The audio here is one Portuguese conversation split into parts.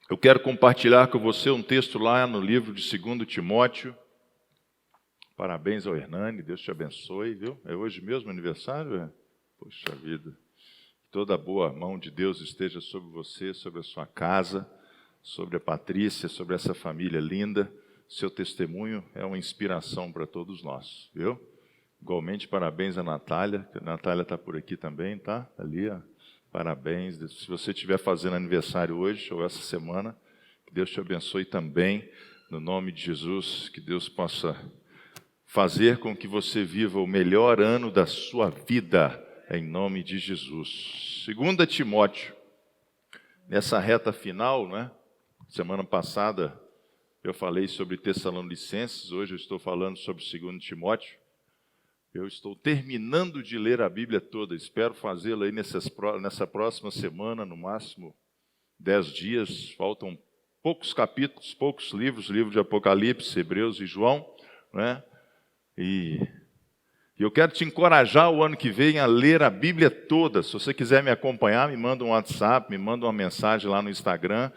Eu quero compartilhar com você um texto lá no livro de 2 Timóteo. Parabéns ao Hernani, Deus te abençoe, viu? É hoje mesmo aniversário? É? Poxa vida. Toda a boa mão de Deus esteja sobre você, sobre a sua casa, sobre a Patrícia, sobre essa família linda. Seu testemunho é uma inspiração para todos nós, viu? Igualmente, parabéns a Natália. A Natália está por aqui também, tá? Ali, ó. Parabéns. Se você estiver fazendo aniversário hoje ou essa semana, que Deus te abençoe também, no nome de Jesus, que Deus possa fazer com que você viva o melhor ano da sua vida, em nome de Jesus. 2 Timóteo, nessa reta final, né? Semana passada eu falei sobre Tessalonicenses, hoje eu estou falando sobre 2 Timóteo. Eu estou terminando de ler a Bíblia toda, espero fazê-lo aí nessa próxima semana, no máximo 10 dias. Faltam poucos capítulos, poucos livros, livro de Apocalipse, Hebreus e João, né? E eu quero te encorajar o ano que vem a ler a Bíblia toda. Se você quiser me acompanhar, me manda um WhatsApp, me manda uma mensagem lá no Instagram.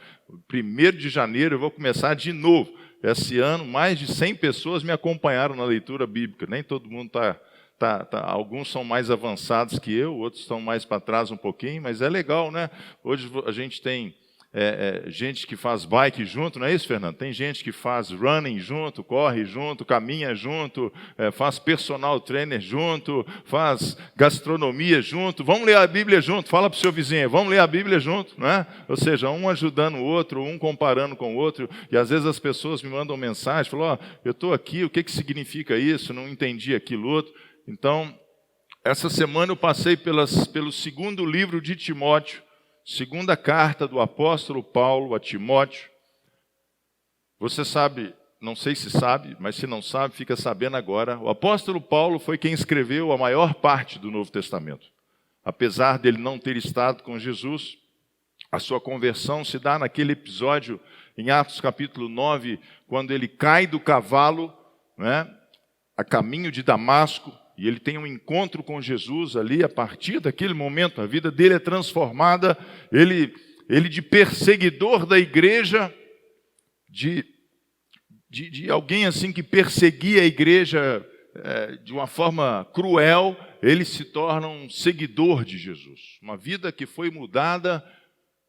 1º de janeiro eu vou começar de novo. Esse ano, mais de 100 pessoas me acompanharam na leitura bíblica. Nem todo mundo alguns são mais avançados que eu, outros estão mais para trás um pouquinho, mas é legal, né? Hoje a gente tem gente que faz bike junto, não é isso, Fernando? Tem gente que faz running junto, corre junto, caminha junto, faz personal trainer junto, faz gastronomia junto. Vamos ler a Bíblia junto, fala para o seu vizinho, vamos ler a Bíblia junto, né? Ou seja, um ajudando o outro, um comparando com o outro, e às vezes as pessoas me mandam mensagem, falam, eu estou aqui, o que significa isso? Não entendi aquilo outro. Então, essa semana eu passei pelo 2º livro de Timóteo, 2ª carta do apóstolo Paulo a Timóteo. Você sabe, não sei se sabe, mas se não sabe, fica sabendo agora. O apóstolo Paulo foi quem escreveu a maior parte do Novo Testamento. Apesar dele não ter estado com Jesus, a sua conversão se dá naquele episódio em Atos capítulo 9, quando ele cai do cavalo, né, a caminho de Damasco, e ele tem um encontro com Jesus ali. A partir daquele momento, a vida dele é transformada. Ele de perseguidor da igreja, de alguém assim que perseguia a igreja de uma forma cruel, ele se torna um seguidor de Jesus. Uma vida que foi mudada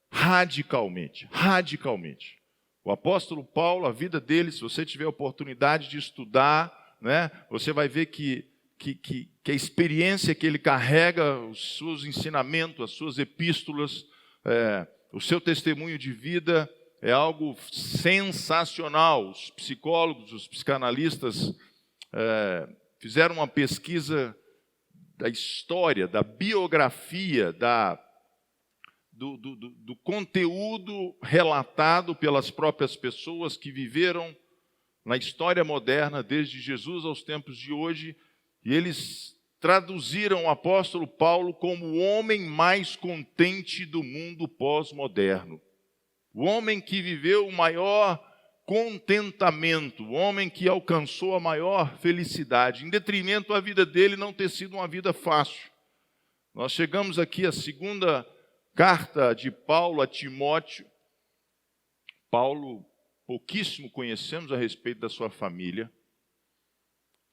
radicalmente, radicalmente. O apóstolo Paulo, a vida dele, se você tiver a oportunidade de estudar, né, você vai ver que a experiência que ele carrega, os seus ensinamentos, as suas epístolas, o seu testemunho de vida é algo sensacional. Os psicólogos, os psicanalistas fizeram uma pesquisa da história, da biografia, do conteúdo relatado pelas próprias pessoas que viveram na história moderna, desde Jesus aos tempos de hoje. E eles traduziram o apóstolo Paulo como o homem mais contente do mundo pós-moderno. O homem que viveu o maior contentamento, o homem que alcançou a maior felicidade, em detrimento à vida dele não ter sido uma vida fácil. Nós chegamos aqui à 2ª carta de Paulo a Timóteo. Paulo, pouquíssimo conhecemos a respeito da sua família.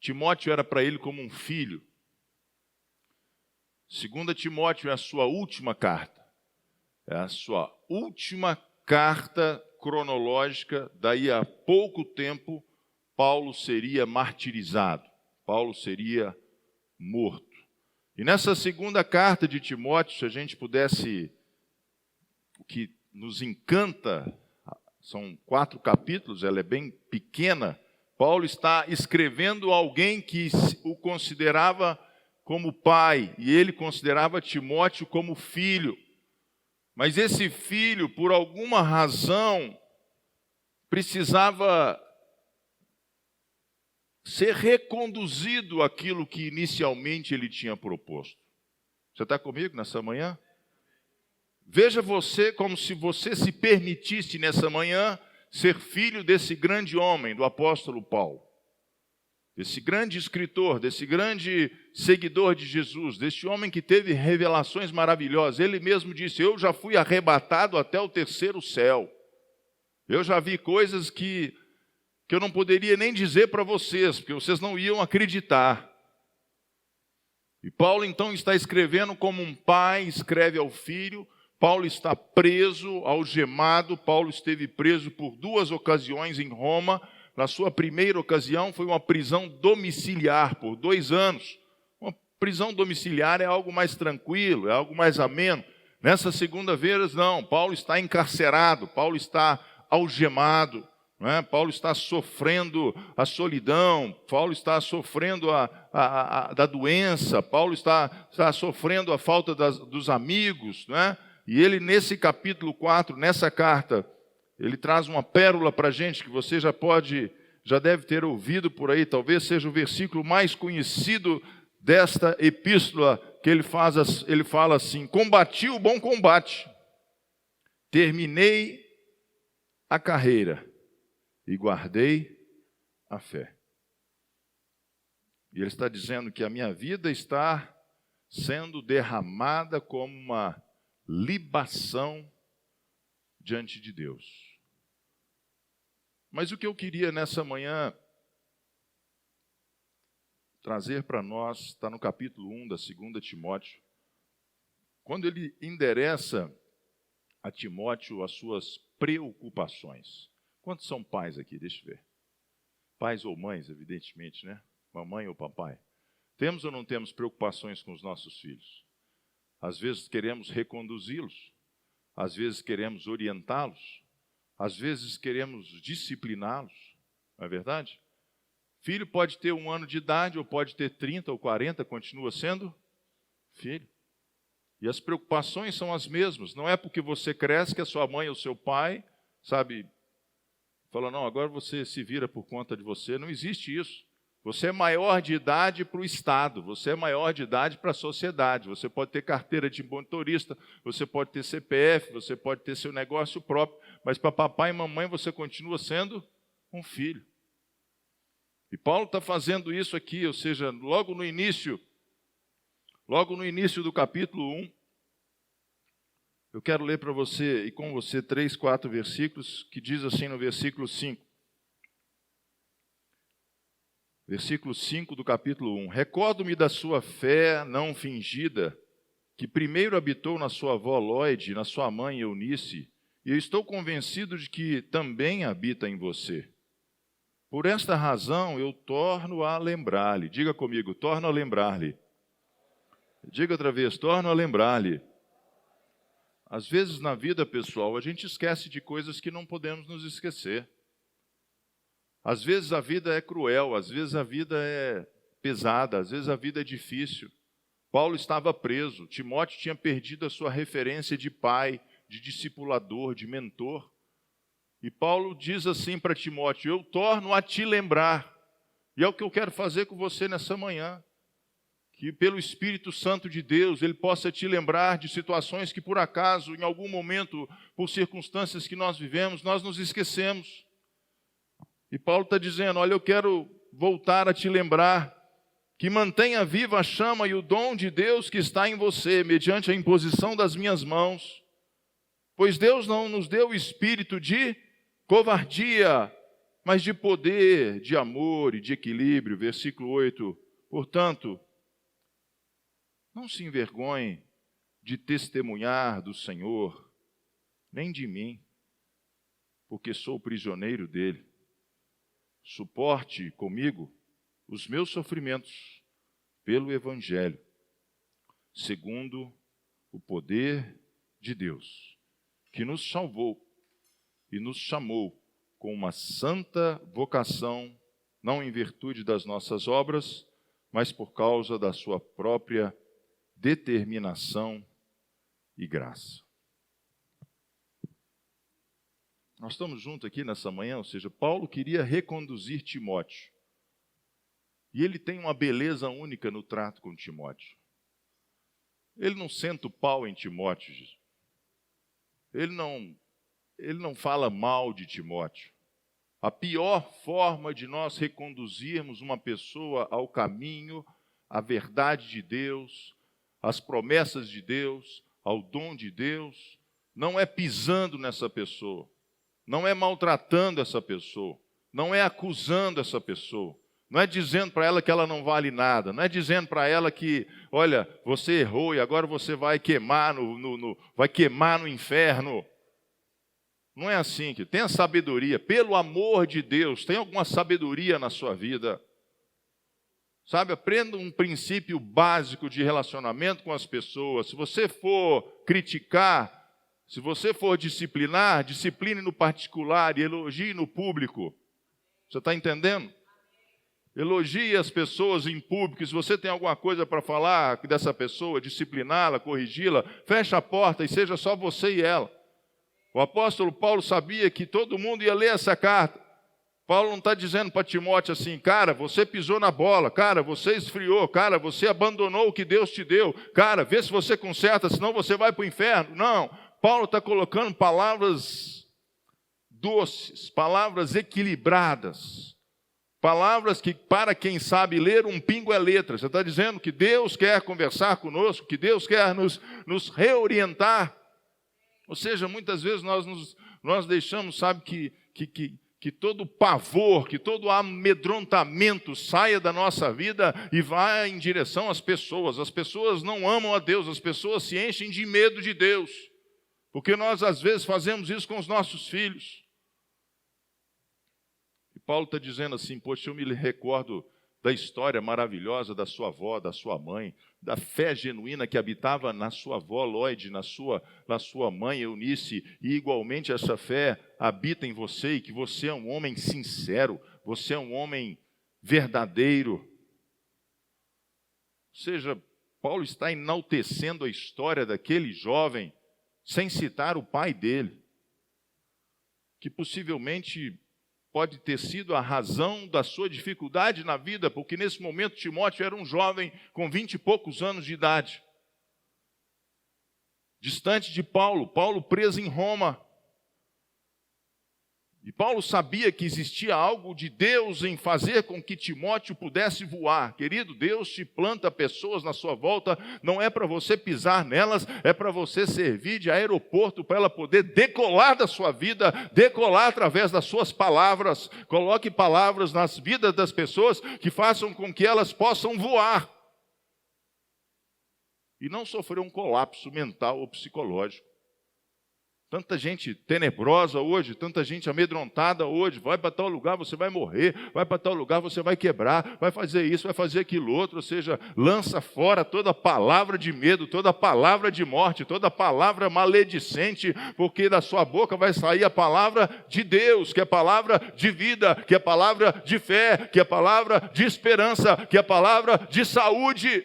Timóteo era para ele como um filho. 2 Timóteo é a sua última carta. É a sua última carta cronológica. Daí a pouco tempo, Paulo seria martirizado. Paulo seria morto. E nessa 2ª carta de Timóteo, se a gente pudesse... O que nos encanta, são 4 capítulos, ela é bem pequena. Paulo está escrevendo a alguém que o considerava como pai, e ele considerava Timóteo como filho. Mas esse filho, por alguma razão, precisava ser reconduzido àquilo que inicialmente ele tinha proposto. Você está comigo nessa manhã? Veja você como se você se permitisse nessa manhã ser filho desse grande homem, do apóstolo Paulo, desse grande escritor, desse grande seguidor de Jesus, desse homem que teve revelações maravilhosas. Ele mesmo disse, eu já fui arrebatado até o 3º céu. Eu já vi coisas que eu não poderia nem dizer para vocês, porque vocês não iam acreditar. E Paulo então está escrevendo como um pai escreve ao filho. Paulo está preso, algemado. Paulo esteve preso por 2 ocasiões em Roma. Na sua primeira ocasião foi uma prisão domiciliar por 2 anos. Uma prisão domiciliar é algo mais tranquilo, é algo mais ameno. Nessa segunda vez, não. Paulo está encarcerado, Paulo está algemado. Paulo está sofrendo a solidão, Paulo está sofrendo da doença, Paulo está sofrendo a falta dos amigos. E ele, nesse capítulo 4, nessa carta, ele traz uma pérola para a gente, que você já deve ter ouvido por aí, talvez seja o versículo mais conhecido desta epístola, que ele fala assim: combati o bom combate, terminei a carreira, e guardei a fé. E ele está dizendo que a minha vida está sendo derramada como uma libação diante de Deus. Mas o que eu queria nessa manhã trazer para nós está no capítulo 1 da 2 Timóteo, quando ele endereça a Timóteo as suas preocupações. Quantos são pais aqui? Deixa eu ver. Pais ou mães, evidentemente, né? Mamãe ou papai. Temos ou não temos preocupações com os nossos filhos? Às vezes queremos reconduzi-los, às vezes queremos orientá-los, às vezes queremos discipliná-los, não é verdade? Filho pode ter 1 ano de idade, ou pode ter 30 ou 40, continua sendo filho. E as preocupações são as mesmas. Não é porque você cresce que a sua mãe ou seu pai, fala, não, agora você se vira por conta de você. Não existe isso. Você é maior de idade para o Estado, você é maior de idade para a sociedade. Você pode ter carteira de motorista, você pode ter CPF, você pode ter seu negócio próprio, mas para papai e mamãe você continua sendo um filho. E Paulo está fazendo isso aqui, ou seja, logo no início do capítulo 1, eu quero ler para você e com você 3, 4 versículos, que diz assim no versículo 5. Versículo 5 do capítulo 1. Recordo-me da sua fé não fingida, que primeiro habitou na sua avó Lóide, na sua mãe Eunice, e eu estou convencido de que também habita em você. Por esta razão eu torno a lembrar-lhe. Diga comigo, torno a lembrar-lhe. Diga outra vez, torno a lembrar-lhe. Às vezes na vida, pessoal, a gente esquece de coisas que não podemos nos esquecer. Às vezes a vida é cruel, às vezes a vida é pesada, às vezes a vida é difícil. Paulo estava preso, Timóteo tinha perdido a sua referência de pai, de discipulador, de mentor. E Paulo diz assim para Timóteo, eu torno a te lembrar. E é o que eu quero fazer com você nessa manhã. Que pelo Espírito Santo de Deus, Ele possa te lembrar de situações que por acaso, em algum momento, por circunstâncias que nós vivemos, nós nos esquecemos. E Paulo está dizendo, olha, eu quero voltar a te lembrar que mantenha viva a chama e o dom de Deus que está em você, mediante a imposição das minhas mãos. Pois Deus não nos deu o espírito de covardia, mas de poder, de amor e de equilíbrio. Versículo 8. Portanto, não se envergonhe de testemunhar do Senhor, nem de mim, porque sou prisioneiro dele. Suporte comigo os meus sofrimentos pelo Evangelho, segundo o poder de Deus, que nos salvou e nos chamou com uma santa vocação, não em virtude das nossas obras, mas por causa da sua própria determinação e graça. Nós estamos juntos aqui nessa manhã, ou seja, Paulo queria reconduzir Timóteo. E ele tem uma beleza única no trato com Timóteo. Ele não senta o pau em Timóteo. Ele não fala mal de Timóteo. A pior forma de nós reconduzirmos uma pessoa ao caminho, à verdade de Deus, às promessas de Deus, ao dom de Deus, não é pisando nessa pessoa, não é maltratando essa pessoa, não é acusando essa pessoa, não é dizendo para ela que ela não vale nada, não é dizendo para ela que, olha, você errou e agora você vai queimar vai queimar no inferno. Não é assim, que tenha sabedoria, pelo amor de Deus, tem alguma sabedoria na sua vida. Sabe, aprenda um princípio básico de relacionamento com as pessoas. Se você for criticar, se você for disciplinar, discipline no particular e elogie no público. Você está entendendo? Elogie as pessoas em público. Se você tem alguma coisa para falar dessa pessoa, discipliná-la, corrigi-la, feche a porta e seja só você e ela. O apóstolo Paulo sabia que todo mundo ia ler essa carta. Paulo não está dizendo para Timóteo assim, cara, você pisou na bola, cara, você esfriou, cara, você abandonou o que Deus te deu, cara, vê se você conserta, senão você vai para o inferno. Não, Paulo está colocando palavras doces, palavras equilibradas, palavras que, para quem sabe ler, um pingo é letra. Você está dizendo que Deus quer conversar conosco, que Deus quer nos reorientar. Ou seja, muitas vezes nós deixamos, sabe, que todo pavor, que todo amedrontamento saia da nossa vida e vá em direção às pessoas. As pessoas não amam a Deus, as pessoas se enchem de medo de Deus. Porque nós, às vezes, fazemos isso com os nossos filhos. E Paulo está dizendo assim, poxa, eu me recordo da história maravilhosa da sua avó, da sua mãe, da fé genuína que habitava na sua avó Lloyd, na sua mãe Eunice, e igualmente essa fé habita em você, e que você é um homem sincero, você é um homem verdadeiro. Ou seja, Paulo está enaltecendo a história daquele jovem, sem citar o pai dele, que possivelmente pode ter sido a razão da sua dificuldade na vida, porque nesse momento Timóteo era um jovem com 20 e poucos anos de idade. Distante de Paulo preso em Roma. E Paulo sabia que existia algo de Deus em fazer com que Timóteo pudesse voar. Querido, Deus te planta pessoas na sua volta, não é para você pisar nelas, é para você servir de aeroporto para ela poder decolar da sua vida, decolar através das suas palavras. Coloque palavras nas vidas das pessoas que façam com que elas possam voar. E não sofrer um colapso mental ou psicológico. Tanta gente tenebrosa hoje, tanta gente amedrontada hoje, vai para tal lugar, você vai morrer, vai para tal lugar, você vai quebrar, vai fazer isso, vai fazer aquilo outro, ou seja, lança fora toda palavra de medo, toda palavra de morte, toda palavra maledicente, porque da sua boca vai sair a palavra de Deus, que é palavra de vida, que é palavra de fé, que é palavra de esperança, que é palavra de saúde.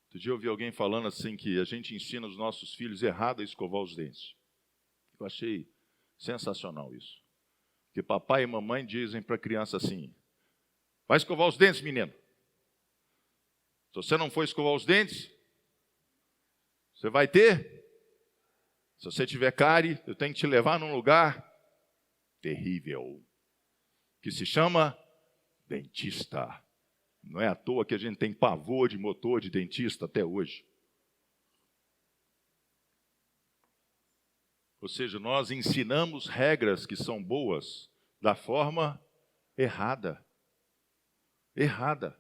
Outro dia eu ouvi alguém falando assim que a gente ensina os nossos filhos errado a escovar os dentes. Eu achei sensacional isso. Porque papai e mamãe dizem para a criança assim, vai escovar os dentes, menino. Se você não for escovar os dentes, você vai ter. Se você tiver cárie, eu tenho que te levar num lugar terrível, que se chama dentista. Não é à toa que a gente tem pavor de motor de dentista até hoje. Ou seja, nós ensinamos regras que são boas da forma errada. Errada.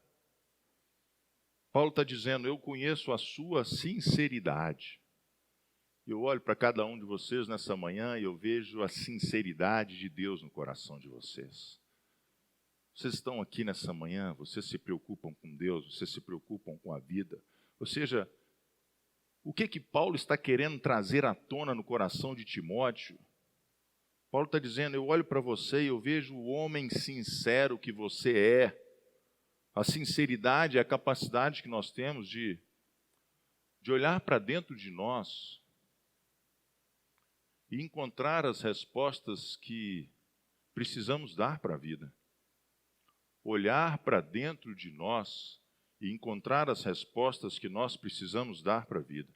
Paulo está dizendo, eu conheço a sua sinceridade. Eu olho para cada um de vocês nessa manhã e eu vejo a sinceridade de Deus no coração de vocês. Vocês estão aqui nessa manhã, vocês se preocupam com Deus, vocês se preocupam com a vida. Ou seja, o que Paulo está querendo trazer à tona no coração de Timóteo? Paulo está dizendo, eu olho para você e eu vejo o homem sincero que você é. A sinceridade é a capacidade que nós temos de olhar para dentro de nós e encontrar as respostas que precisamos dar para a vida. Olhar para dentro de nós e encontrar as respostas que nós precisamos dar para a vida.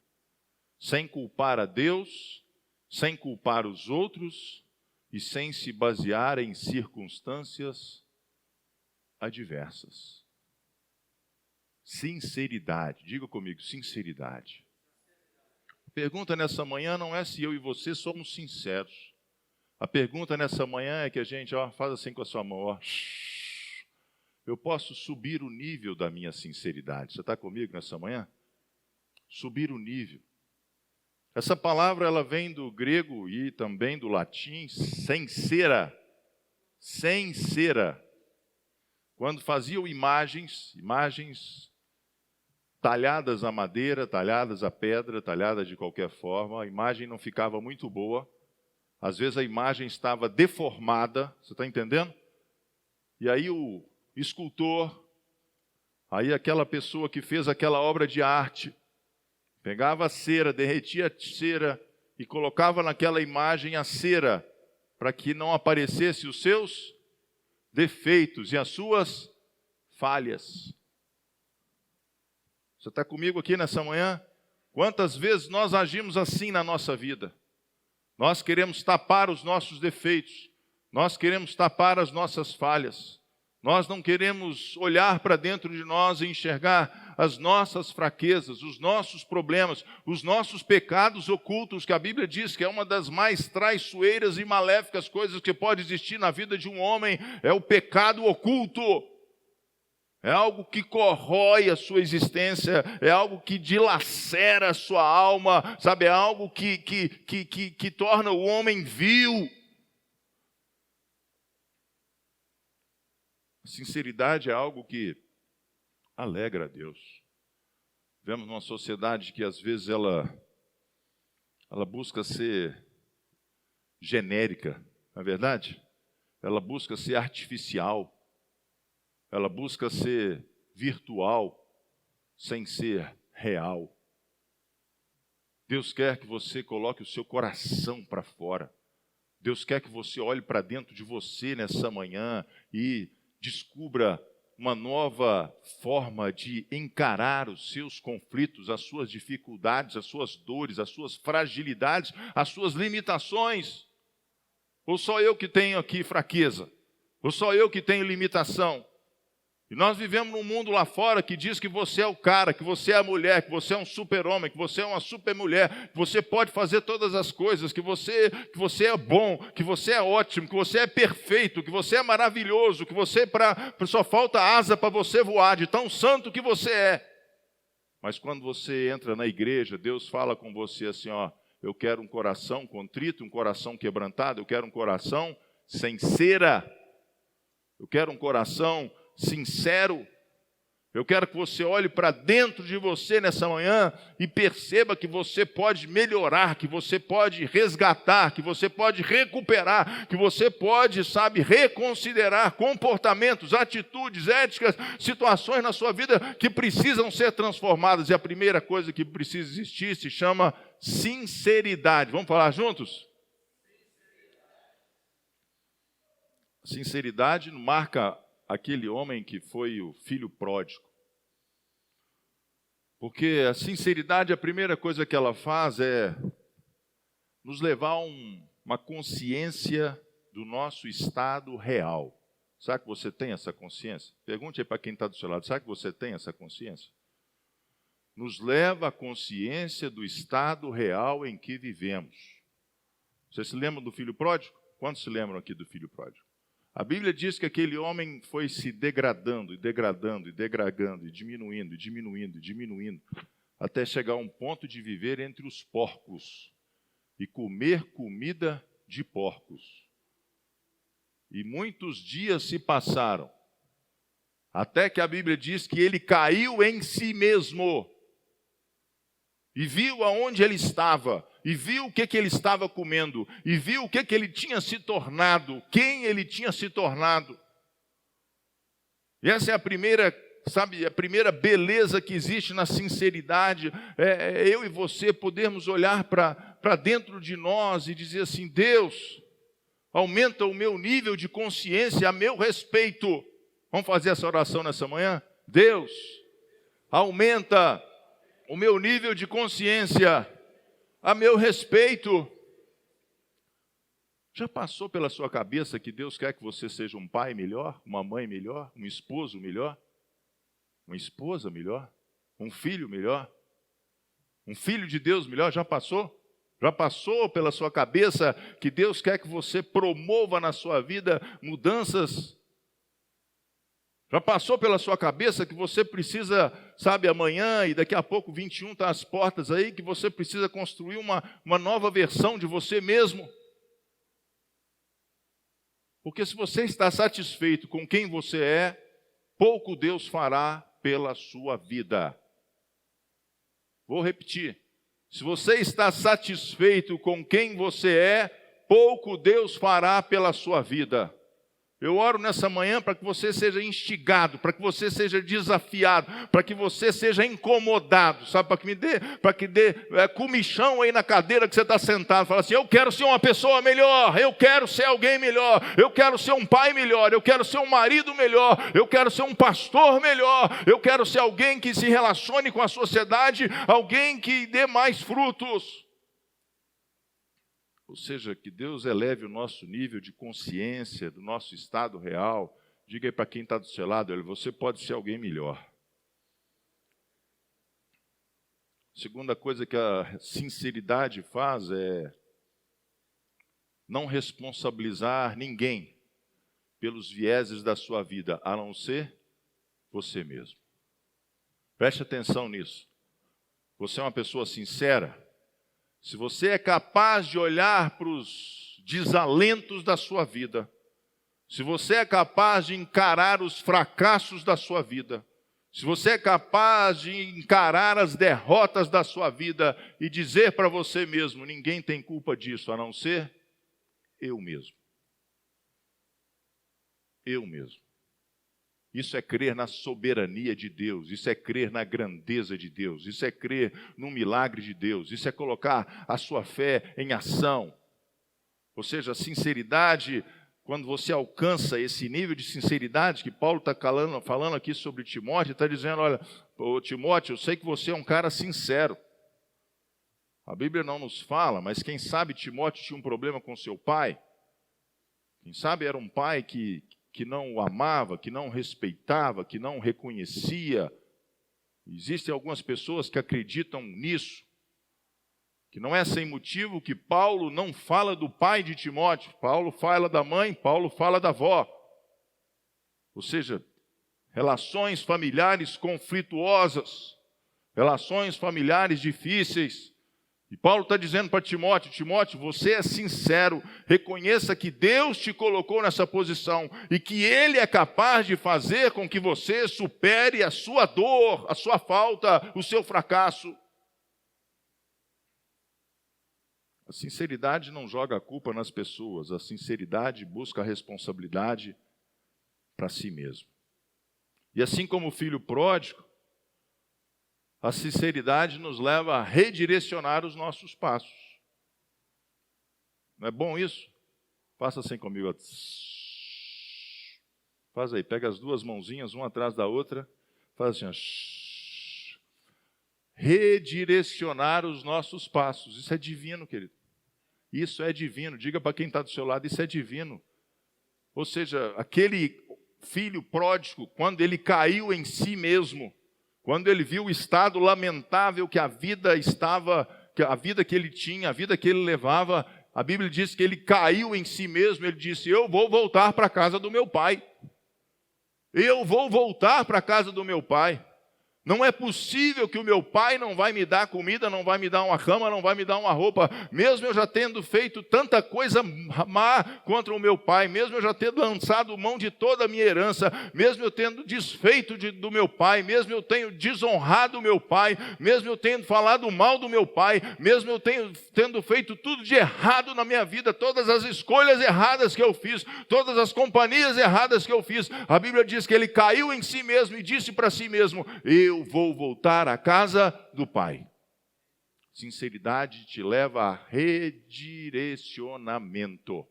Sem culpar a Deus, sem culpar os outros e sem se basear em circunstâncias adversas. Sinceridade, diga comigo, sinceridade. pergunta nessa manhã não é se eu e você somos sinceros. A pergunta nessa manhã é que a gente, faz assim com a sua mão, eu posso subir o nível da minha sinceridade. Você está comigo nessa manhã? Subir o nível. Essa palavra ela vem do grego e também do latim, sincera. Sincera. Quando faziam imagens talhadas a madeira, talhadas a pedra, talhadas de qualquer forma, a imagem não ficava muito boa. Às vezes a imagem estava deformada, você está entendendo? E aí o escultor, aí aquela pessoa que fez aquela obra de arte, pegava a cera, derretia a cera e colocava naquela imagem a cera para que não aparecesse os seus defeitos e as suas falhas. Você está comigo aqui nessa manhã? Quantas vezes nós agimos assim na nossa vida? Nós queremos tapar os nossos defeitos, nós queremos tapar as nossas falhas, nós não queremos olhar para dentro de nós e enxergar as nossas fraquezas, os nossos problemas, os nossos pecados ocultos, que a Bíblia diz que é uma das mais traiçoeiras e maléficas coisas que pode existir na vida de um homem, é o pecado oculto. É algo que corrói a sua existência, é algo que dilacera a sua alma, sabe? É algo que torna o homem vil. A sinceridade é algo que alegra a Deus. Vemos uma sociedade que às vezes ela busca ser genérica, não é verdade? Ela busca ser artificial. Ela busca ser virtual, sem ser real. Deus quer que você coloque o seu coração para fora. Deus quer que você olhe para dentro de você nessa manhã e descubra uma nova forma de encarar os seus conflitos, as suas dificuldades, as suas dores, as suas fragilidades, as suas limitações. Ou só eu que tenho aqui fraqueza? Ou só eu que tenho limitação? E nós vivemos num mundo lá fora que diz que você é o cara, que você é a mulher, que você é um super-homem, que você é uma super-mulher, que você pode fazer todas as coisas, que você é bom, que você é ótimo, que você é perfeito, que você é maravilhoso, que você só falta asa para você voar, de tão santo que você é. Mas quando você entra na igreja, Deus fala com você assim, eu quero um coração contrito, um coração quebrantado, eu quero um coração sem cera, eu quero um coração sincero. Eu quero que você olhe para dentro de você nessa manhã e perceba que você pode melhorar, que você pode resgatar, que você pode recuperar, que você pode, reconsiderar comportamentos, atitudes, éticas, situações na sua vida que precisam ser transformadas. E a primeira coisa que precisa existir se chama sinceridade. Vamos falar juntos? Sinceridade marca aquele homem que foi o filho pródigo. Porque a sinceridade, a primeira coisa que ela faz é nos levar a uma consciência do nosso estado real. Será que você tem essa consciência? Pergunte aí para quem está do seu lado, será que você tem essa consciência? Nos leva à consciência do estado real em que vivemos. Vocês se lembram do filho pródigo? Quantos se lembram aqui do filho pródigo? A Bíblia diz que aquele homem foi se degradando, diminuindo, até chegar a um ponto de viver entre os porcos e comer comida de porcos. E muitos dias se passaram, até que a Bíblia diz que ele caiu em si mesmo e viu aonde ele estava, e viu o que ele estava comendo, e viu o que ele tinha se tornado, quem ele tinha se tornado. E essa é a primeira, a primeira beleza que existe na sinceridade, eu e você podermos olhar para dentro de nós e dizer assim, Deus, aumenta o meu nível de consciência a meu respeito. Vamos fazer essa oração nessa manhã? Deus, aumenta o meu nível de consciência a meu respeito. Já passou pela sua cabeça que Deus quer que você seja um pai melhor, uma mãe melhor, um esposo melhor, uma esposa melhor, um filho melhor? Um filho de Deus melhor já passou? Já passou pela sua cabeça que Deus quer que você promova na sua vida mudanças? Já passou pela sua cabeça que você precisa, sabe, amanhã e daqui a pouco 21 está às portas aí, que você precisa construir uma nova versão de você mesmo? Porque se você está satisfeito com quem você é, pouco Deus fará pela sua vida. Vou repetir. Se você está satisfeito com quem você é, pouco Deus fará pela sua vida. Eu oro nessa manhã para que você seja instigado, para que você seja desafiado, para que você seja incomodado, sabe? Para que dê comichão aí na cadeira que você está sentado. Fala assim, eu quero ser uma pessoa melhor, eu quero ser alguém melhor, eu quero ser um pai melhor, eu quero ser um marido melhor, eu quero ser um pastor melhor, eu quero ser alguém que se relacione com a sociedade, alguém que dê mais frutos. Ou seja, que Deus eleve o nosso nível de consciência do nosso estado real. Diga aí para quem está do seu lado, você pode ser alguém melhor. Segunda coisa que a sinceridade faz é não responsabilizar ninguém pelos vieses da sua vida, a não ser você mesmo. Preste atenção nisso. Você é uma pessoa sincera? Se você é capaz de olhar para os desalentos da sua vida, se você é capaz de encarar os fracassos da sua vida, se você é capaz de encarar as derrotas da sua vida e dizer para você mesmo, ninguém tem culpa disso, a não ser eu mesmo. Eu mesmo. Isso é crer na soberania de Deus, isso é crer na grandeza de Deus, isso é crer no milagre de Deus, isso é colocar a sua fé em ação. Ou seja, a sinceridade, quando você alcança esse nível de sinceridade que Paulo está falando aqui sobre Timóteo, está dizendo, olha, Timóteo, eu sei que você é um cara sincero. A Bíblia não nos fala, mas quem sabe Timóteo tinha um problema com seu pai? Quem sabe era um pai que não o amava, que não o respeitava, que não o reconhecia. Existem algumas pessoas que acreditam nisso, que não é sem motivo que Paulo não fala do pai de Timóteo. Paulo fala da mãe, Paulo fala da avó. Ou seja, relações familiares conflituosas, relações familiares difíceis. E Paulo está dizendo para Timóteo, Timóteo, você é sincero, reconheça que Deus te colocou nessa posição e que Ele é capaz de fazer com que você supere a sua dor, a sua falta, o seu fracasso. A sinceridade não joga a culpa nas pessoas, a sinceridade busca a responsabilidade para si mesmo. E assim como o filho pródigo, a sinceridade nos leva a redirecionar os nossos passos. Não é bom isso? Faça assim comigo. Faz aí, pega as duas mãozinhas, uma atrás da outra. Faz assim. Redirecionar os nossos passos. Isso é divino, querido. Isso é divino. Diga para quem está do seu lado, isso é divino. Ou seja, aquele filho pródigo, quando ele caiu em si mesmo, quando ele viu o estado lamentável que a vida estava, que a vida que ele tinha, a vida que ele levava, a Bíblia diz que ele caiu em si mesmo, ele disse, eu vou voltar para a casa do meu pai. Eu vou voltar para a casa do meu pai. Não é possível que o meu pai não vai me dar comida, não vai me dar uma cama, não vai me dar uma roupa, mesmo eu já tendo feito tanta coisa má contra o meu pai, mesmo eu já tendo lançado mão de toda a minha herança, mesmo eu tendo desfeito do meu pai, mesmo eu tenho desonrado o meu pai, mesmo eu tendo falado mal do meu pai, mesmo eu tendo feito tudo de errado na minha vida, todas as escolhas erradas que eu fiz, todas as companhias erradas que eu fiz, a Bíblia diz que ele caiu em si mesmo e disse para si mesmo, eu vou voltar à casa do Pai. Sinceridade te leva a redirecionamento.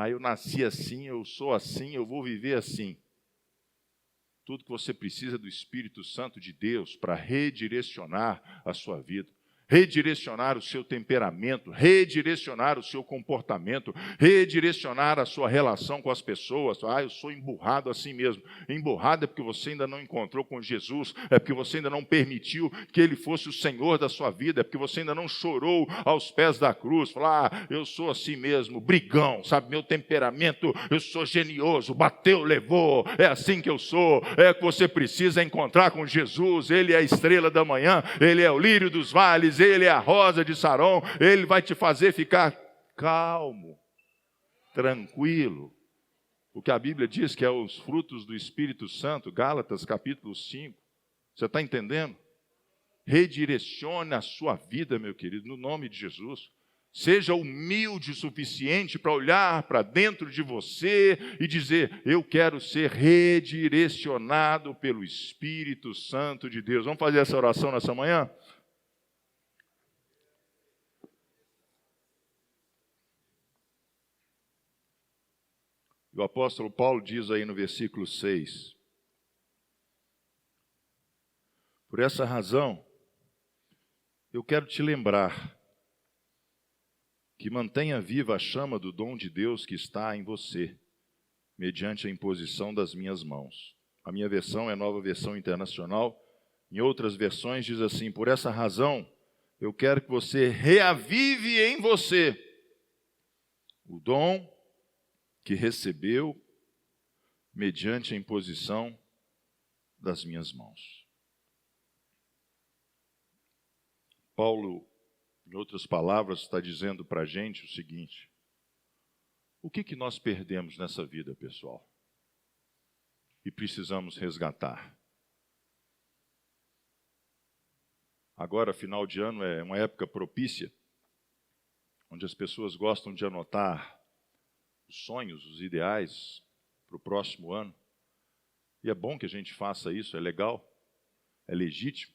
Eu nasci assim, eu sou assim, eu vou viver assim. Tudo que você precisa do Espírito Santo de Deus para redirecionar a sua vida. redirecionar o seu temperamento, redirecionar o seu comportamento, redirecionar a sua relação com as pessoas. Eu sou emburrado assim mesmo. Emburrado é porque você ainda não encontrou com Jesus, é porque você ainda não permitiu que Ele fosse o Senhor da sua vida, é porque você ainda não chorou aos pés da cruz, falar, eu sou assim mesmo, brigão, sabe, meu temperamento, eu sou genioso, bateu, levou, é assim que eu sou. É que você precisa encontrar com Jesus. Ele é a estrela da manhã, Ele é o lírio dos vales, Ele é a rosa de Saron. Ele vai te fazer ficar calmo, tranquilo. O que a Bíblia diz que é os frutos do Espírito Santo, Gálatas capítulo 5. Você está entendendo? Redirecione a sua vida, meu querido, no nome de Jesus. Seja humilde o suficiente para olhar para dentro de você e dizer, eu quero ser redirecionado pelo Espírito Santo de Deus. Vamos fazer essa oração nessa manhã? O apóstolo Paulo diz aí no versículo 6, por essa razão, eu quero te lembrar que mantenha viva a chama do dom de Deus que está em você, mediante a imposição das minhas mãos. A minha versão é a Nova Versão Internacional. Em outras versões diz assim, por essa razão, eu quero que você reavive em você o dom que recebeu mediante a imposição das minhas mãos. Paulo, em outras palavras, está dizendo para a gente o seguinte, o que nós perdemos nessa vida, pessoal? E precisamos resgatar. Agora, final de ano é uma época propícia, onde as pessoas gostam de anotar os sonhos, os ideais para o próximo ano. E é bom que a gente faça isso, é legal, é legítimo.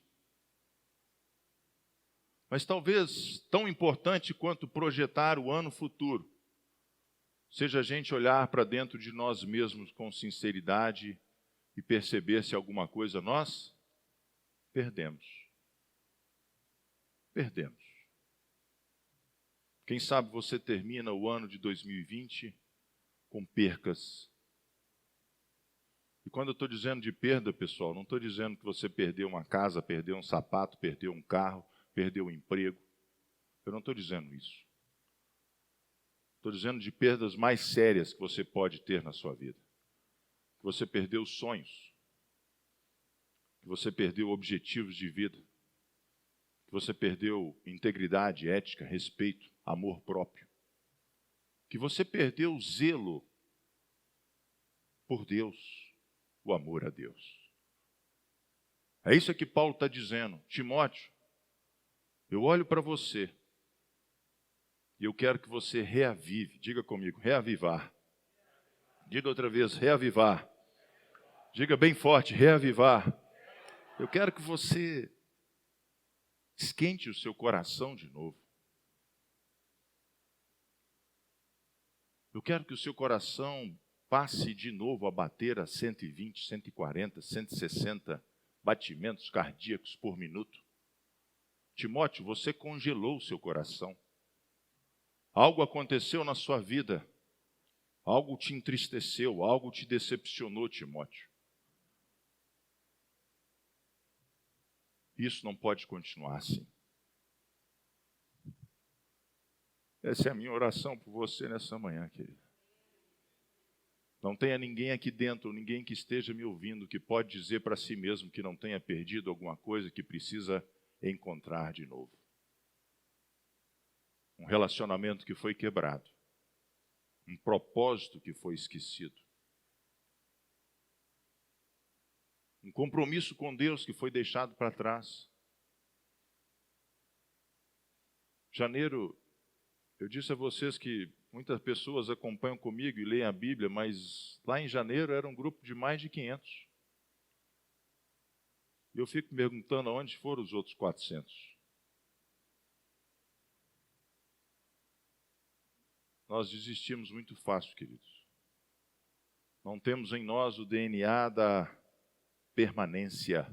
Mas talvez tão importante quanto projetar o ano futuro, seja a gente olhar para dentro de nós mesmos com sinceridade e perceber se alguma coisa nós perdemos. Perdemos. Quem sabe você termina o ano de 2020 com percas. E quando eu estou dizendo de perda, pessoal, não estou dizendo que você perdeu uma casa, perdeu um sapato, perdeu um carro, perdeu o emprego. Eu não estou dizendo isso. Estou dizendo de perdas mais sérias que você pode ter na sua vida. Que você perdeu sonhos. Que você perdeu objetivos de vida. Que você perdeu integridade, ética, respeito, amor próprio. Que você perdeu o zelo por Deus, o amor a Deus. É isso que Paulo está dizendo. Timóteo, eu olho para você e eu quero que você reavive. Diga comigo, reavivar. Diga outra vez, reavivar. Diga bem forte, reavivar. Eu quero que você esquente o seu coração de novo. Eu quero que o seu coração passe de novo a bater a 120, 140, 160 batimentos cardíacos por minuto. Timóteo, você congelou o seu coração. Algo aconteceu na sua vida. Algo te entristeceu, algo te decepcionou, Timóteo. Isso não pode continuar assim. Essa é a minha oração por você nessa manhã, querido. Não tenha ninguém aqui dentro, ninguém que esteja me ouvindo, que pode dizer para si mesmo que não tenha perdido alguma coisa que precisa encontrar de novo. Um relacionamento que foi quebrado. Um propósito que foi esquecido. Um compromisso com Deus que foi deixado para trás. Janeiro, eu disse a vocês que muitas pessoas acompanham comigo e leem a Bíblia, mas lá em janeiro era um grupo de mais de 500. E eu fico me perguntando aonde foram os outros 400. Nós desistimos muito fácil, queridos. Não temos em nós o DNA da permanência.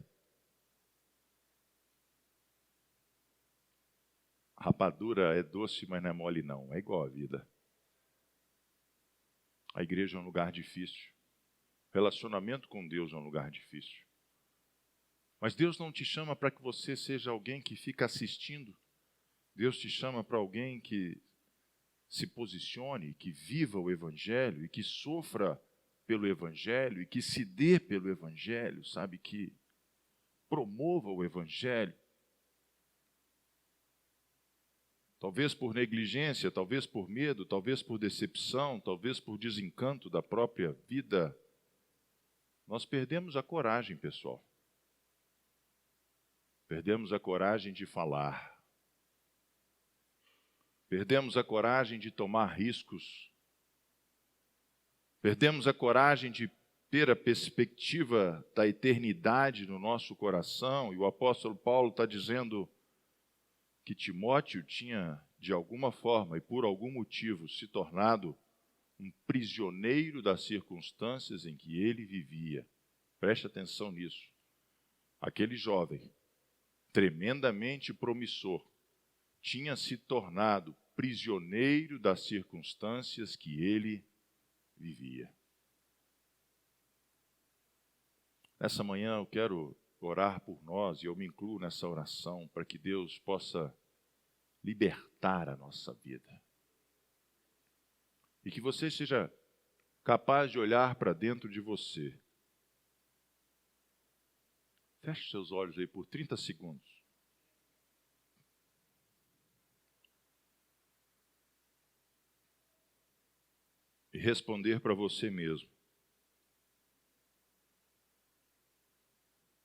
Rapadura é doce, mas não é mole não. É igual a vida. A igreja é um lugar difícil. Relacionamento com Deus é um lugar difícil. Mas Deus não te chama para que você seja alguém que fica assistindo. Deus te chama para alguém que se posicione, que viva o Evangelho e que sofra pelo Evangelho e que se dê pelo Evangelho, sabe? Que promova o Evangelho. Talvez por negligência, talvez por medo, talvez por decepção, talvez por desencanto da própria vida. Nós perdemos a coragem, pessoal. Perdemos a coragem de falar. Perdemos a coragem de tomar riscos. Perdemos a coragem de ter a perspectiva da eternidade no nosso coração. E o apóstolo Paulo está dizendo que Timóteo tinha, de alguma forma e por algum motivo, se tornado um prisioneiro das circunstâncias em que ele vivia. Preste atenção nisso. Aquele jovem, tremendamente promissor, tinha se tornado prisioneiro das circunstâncias que ele vivia. Nessa manhã eu quero orar por nós, e eu me incluo nessa oração, para que Deus possa libertar a nossa vida. E que você seja capaz de olhar para dentro de você. Feche seus olhos aí por 30 segundos. E responder para você mesmo.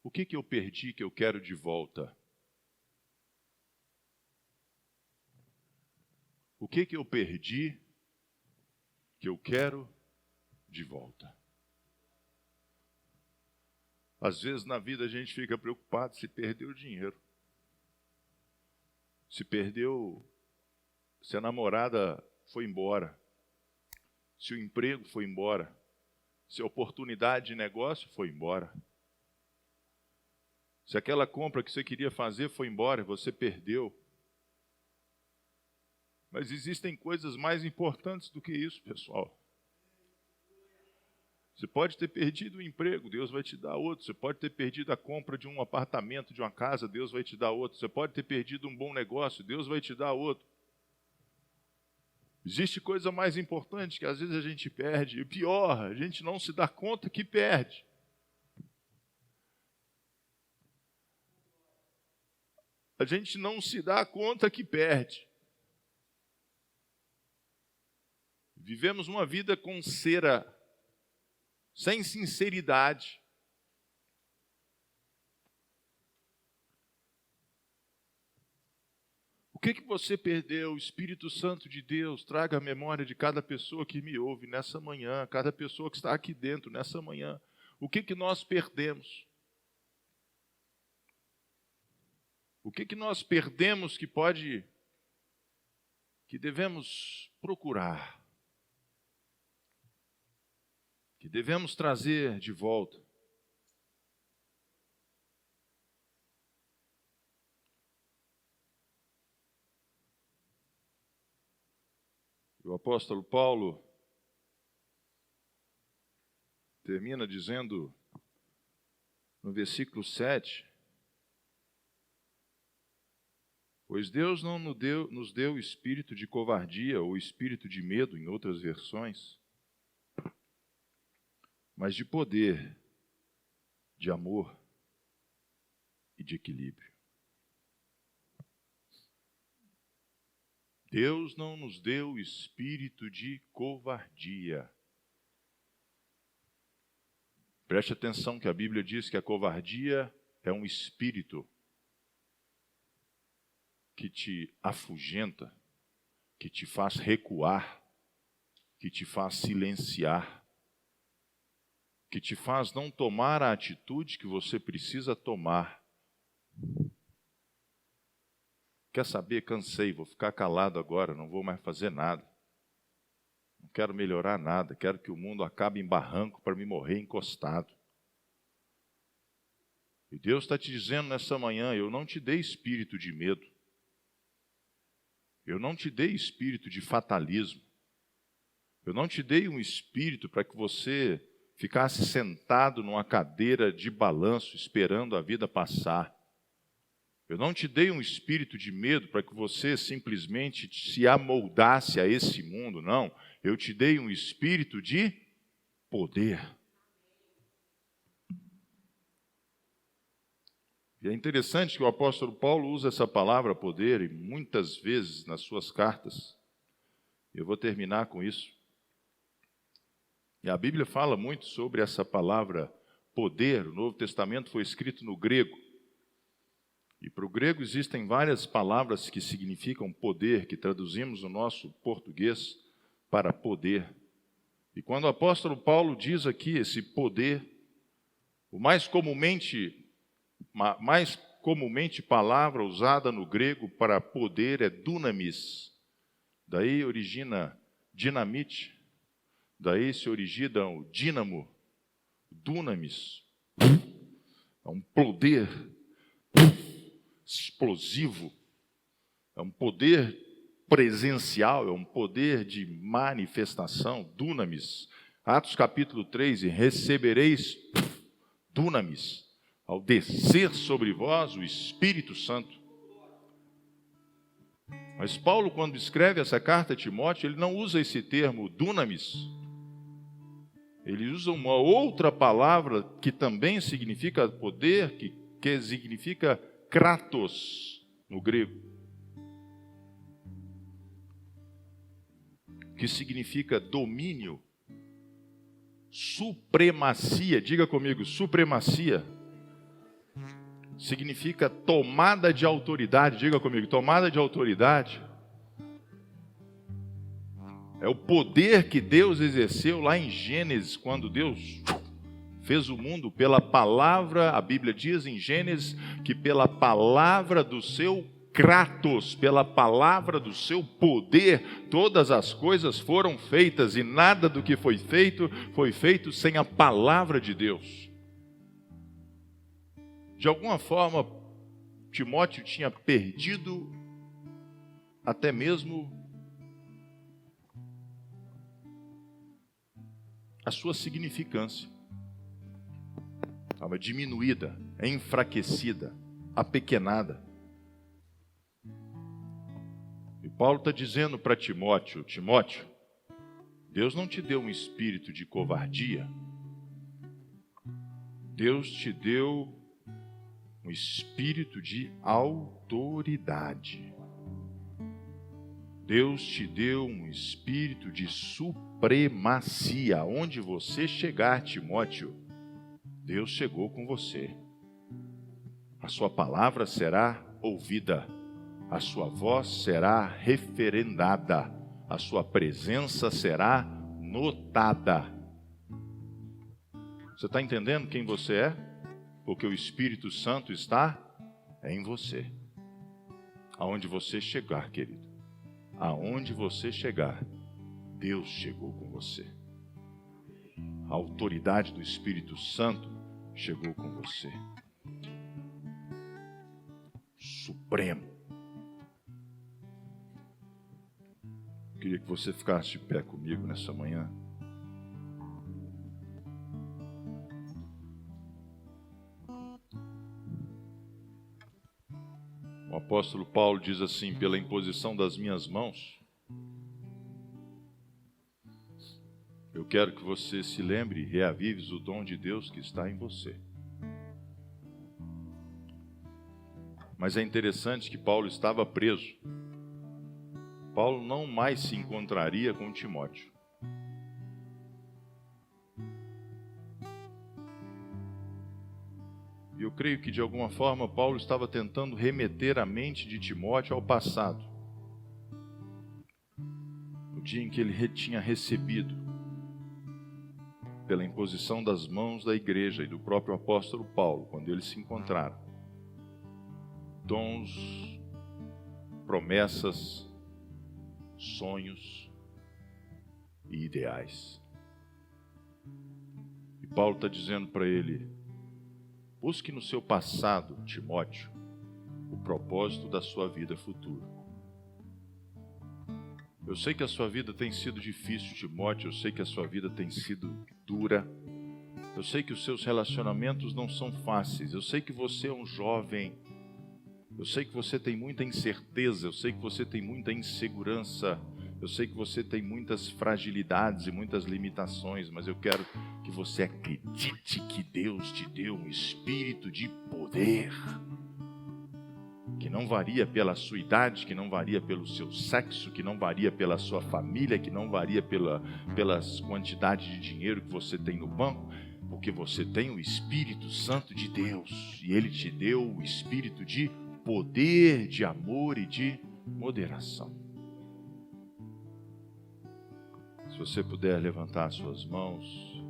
O que eu perdi que eu quero de volta? O que eu perdi que eu quero de volta? Às vezes na vida a gente fica preocupado se perdeu o dinheiro. Se perdeu, se a namorada foi embora. Se o emprego foi embora. Se a oportunidade de negócio foi embora. Se aquela compra que você queria fazer foi embora e você perdeu. Mas existem coisas mais importantes do que isso, pessoal. Você pode ter perdido o emprego, Deus vai te dar outro. Você pode ter perdido a compra de um apartamento, de uma casa, Deus vai te dar outro. Você pode ter perdido um bom negócio, Deus vai te dar outro. Existe coisa mais importante que às vezes a gente perde. E pior, a gente não se dá conta que perde. A gente não se dá conta que perde. Vivemos uma vida com cera, sem sinceridade. O que você perdeu? O Espírito Santo de Deus traga a memória de cada pessoa que me ouve nessa manhã, cada pessoa que está aqui dentro nessa manhã. O que nós perdemos? O que nós perdemos que devemos procurar, que devemos trazer de volta? O apóstolo Paulo termina dizendo no versículo 7, pois Deus não nos deu espírito de covardia ou espírito de medo, em outras versões, mas de poder, de amor e de equilíbrio. Deus não nos deu espírito de covardia. Preste atenção que a Bíblia diz que a covardia é um espírito que te afugenta, que te faz recuar, que te faz silenciar, que te faz não tomar a atitude que você precisa tomar. Quer saber? Cansei, vou ficar calado agora, não vou mais fazer nada. Não quero melhorar nada, quero que o mundo acabe em barranco para me morrer encostado. E Deus está te dizendo nessa manhã, eu não te dei espírito de medo. Eu não te dei espírito de fatalismo. Eu não te dei um espírito para que você ficasse sentado numa cadeira de balanço esperando a vida passar. Eu não te dei um espírito de medo para que você simplesmente se amoldasse a esse mundo, não. Eu te dei um espírito de poder. E é interessante que o apóstolo Paulo usa essa palavra poder e muitas vezes nas suas cartas. Eu vou terminar com isso. E a Bíblia fala muito sobre essa palavra poder. O Novo Testamento foi escrito no grego. E para o grego existem várias palavras que significam poder, que traduzimos no nosso português para poder. E quando o apóstolo Paulo diz aqui esse poder, o mais comumente palavra usada no grego para poder é dunamis. Daí origina dinamite. Daí se origina o dínamo, dunamis. É um poder explosivo, é um poder presencial, é um poder de manifestação, dunamis. Atos capítulo 3, e recebereis dunamis, ao descer sobre vós o Espírito Santo. Mas Paulo, quando escreve essa carta a Timóteo, ele não usa esse termo dunamis. Ele usa uma outra palavra que também significa poder, que significa kratos no grego, que significa domínio, supremacia. Diga comigo, supremacia. Significa tomada de autoridade. Diga comigo, tomada de autoridade. É o poder que Deus exerceu lá em Gênesis, quando Deus fez o mundo pela palavra. A Bíblia diz em Gênesis que pela palavra do seu kratos, pela palavra do seu poder, todas as coisas foram feitas, e nada do que foi feito sem a palavra de Deus. De alguma forma, Timóteo tinha perdido até mesmo a sua significância. Estava diminuída, enfraquecida, apequenada. E Paulo está dizendo para Timóteo: Timóteo, Deus não te deu um espírito de covardia. Deus te deu um espírito de autoridade. Deus te deu um espírito de supremacia. Onde você chegar, Timóteo, Deus chegou com você. A sua palavra será ouvida, a sua voz será referendada, a sua presença será notada. Você está entendendo quem você é? Porque o Espírito Santo está em você. Aonde você chegar, querido, aonde você chegar, Deus chegou com você. A autoridade do Espírito Santo chegou com você. Supremo. Queria que você ficasse de pé comigo nessa manhã. O apóstolo Paulo diz assim: pela imposição das minhas mãos, eu quero que você se lembre e reavives o dom de Deus que está em você. Mas é interessante que Paulo estava preso. Paulo não mais se encontraria com Timóteo. E eu creio que de alguma forma Paulo estava tentando remeter a mente de Timóteo ao passado. No dia em que ele tinha recebido, pela imposição das mãos da igreja e do próprio apóstolo Paulo, quando eles se encontraram, dons, promessas, sonhos e ideais. E Paulo está dizendo para ele: busque no seu passado, Timóteo, o propósito da sua vida futura. Eu sei que a sua vida tem sido difícil, Timóteo, eu sei que a sua vida tem sido dura, eu sei que os seus relacionamentos não são fáceis, eu sei que você é um jovem, eu sei que você tem muita incerteza, eu sei que você tem muita insegurança, eu sei que você tem muitas fragilidades e muitas limitações, mas eu quero que você acredite que Deus te deu um espírito de poder, que não varia pela sua idade, que não varia pelo seu sexo, que não varia pela sua família, que não varia pelas quantidades de dinheiro que você tem no banco, porque você tem o Espírito Santo de Deus, e Ele te deu o espírito de poder, de amor e de moderação. Se você puder levantar suas mãos,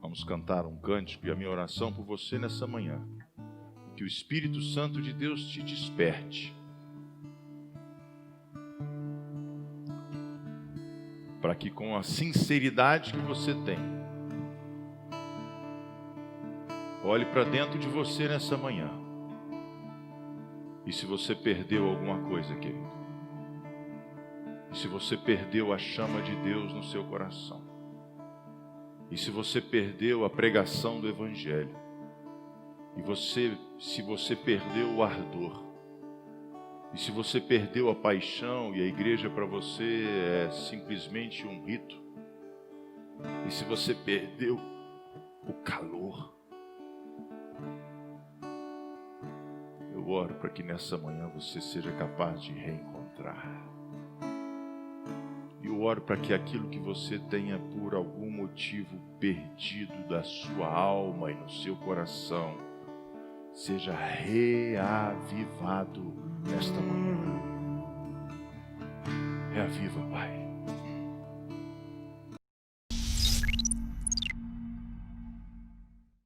vamos cantar um cântico, e a minha oração por você nessa manhã, que o Espírito Santo de Deus te desperte, para que com a sinceridade que você tem, olhe para dentro de você nessa manhã, e se você perdeu alguma coisa, querido, e se você perdeu a chama de Deus no seu coração, e se você perdeu a pregação do Evangelho, se você perdeu o ardor, e se você perdeu a paixão e a igreja para você é simplesmente um rito, e se você perdeu o calor, eu oro para que nessa manhã você seja capaz de reencontrar. Eu oro para que aquilo que você tenha por algum motivo perdido da sua alma e no seu coração seja reavivado nesta manhã. Reaviva, Pai.